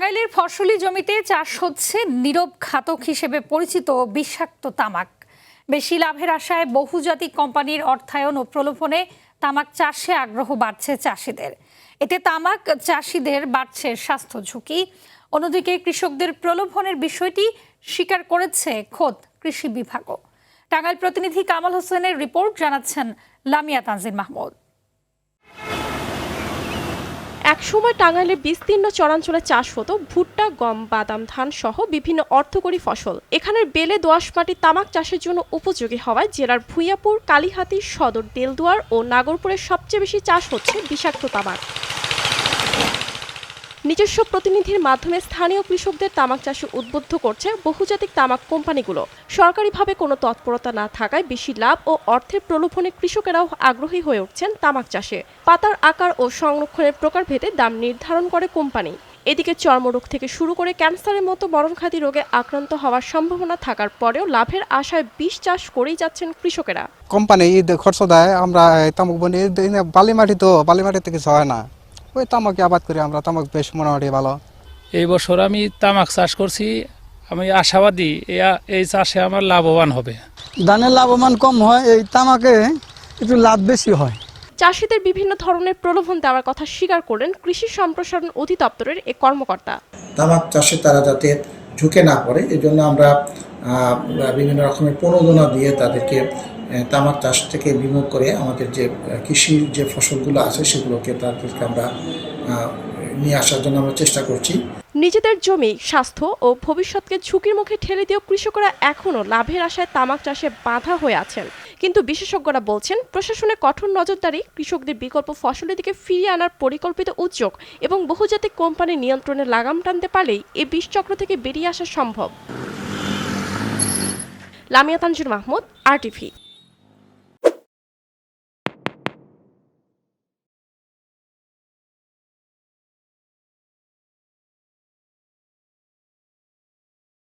টাঙ্গাইলের ফসলি জমিতে চাষ হচ্ছে নীরব ঘাতক হিসেবে পরিচিত বিষাক্ত তামাক। বেশি লাভের আশায় বহুজাতিক কোম্পানির অর্থায়ন ও প্রলোভনে তামাক চাষে আগ্রহ বাড়ছে চাষিদের। এতে তামাক চাষিদের বাড়ছে স্বাস্থ্য ঝুঁকি। অন্যদিকে কৃষকদের প্রলোভনের বিষয়টি স্বীকার করেছে খোদ কৃষি বিভাগও। টাঙ্গাইল প্রতিনিধি কামাল হোসেনের রিপোর্ট, জানাচ্ছেন লামিয়া তানজিন মাহমুদ। একসময় টাঙ্গাইলের বিস্তীর্ণ চরাঞ্চলে চাষ হতো ভুট্টা, গম, বাদাম, ধান সহ বিভিন্ন অর্থকরী ফসল। এখানের বেলে দোআঁশ মাটি তামাক চাষের জন্য উপযোগী হওয়ায় জেলার ভূঁইয়াপুর, কালিহাতী, সদর, দেলদুয়ার ও নাগরপুরে সবচেয়ে বেশি চাষ হচ্ছে বিষাক্ত তামাক। নিজস্ব প্রতিনিধির মাধ্যমে স্থানীয় কৃষকদের তামাক চাষে উদ্বুদ্ধ করছে বহুজাতিক তামাক কোম্পানিগুলো। সরকারিভাবে কোনো তৎপরতা না থাকায় বেশি লাভ ও অর্থের প্রলোভনে কৃষকেরাও আগ্রহী হয়ে উঠছেন তামাক চাষে। পাতার আকার ও সংরক্ষণের প্রকারভেদে দাম নির্ধারণ করে কোম্পানি। এদিকে চর্মরোগ থেকে শুরু করে ক্যান্সারের মতো মরণঘাতী রোগে আক্রান্ত হওয়ার সম্ভাবনা থাকার পরেও লাভের আশায় বিষ চাষ করেই যাচ্ছেন কৃষকেরা। কোম্পানি খরচ দেয়, আমরা তামাক বনি বালি মাটি থেকে হয় না, ওই তামাক আবাদ করি আমরা। তামাক বেশ মোটামুটি ভালো। এই বছর আমি তামাক চাষ করছি, আমি আশাবাদী এই চাষে আমার লাভবান হবে। ধানের লাভবান কম হয়, এই তামাকে একটু লাভ বেশি হয়। চাষিদের বিভিন্ন ধরনের প্রলোভন দেওয়ার কথা স্বীকার করলেন কৃষি সম্প্রসারণ অধিদপ্তরের এক কর্মকর্তা। তামাক চাষে তারা যাতে ঝুঁকে না পড়ে, এই জন্য আমরা বিভিন্ন রকমের প্রণোদনা দিয়ে তাদেরকে তামাক চাষ থেকে বিমুখ করে আমাদের যে কৃষির যে ফসলগুলো আছে সেগুলোকে তাদেরকে আমরা নিয়ে আসার জন্য আমরা চেষ্টা করছি। নিজেদের জমি, স্বাস্থ্য ও ভবিষ্যৎকে ঝুঁকির মুখে ঠেলে দিয়েও কৃষকরা এখনও লাভের আশায় তামাক চাষে বাধা হয়ে আছেন। কিন্তু বিশেষজ্ঞরা বলছেন, প্রশাসনের কঠোর নজরদারি, কৃষকদের বিকল্প ফসলের দিকে ফিরিয়ে আনার পরিকল্পিত উদ্যোগ এবং বহুজাতিক কোম্পানির নিয়ন্ত্রণে লাগাম টানতে পারলেই এই বিষচক্র থেকে বেরিয়ে আসা সম্ভব। লামিয়া তানজিন মাহমুদ, RTV।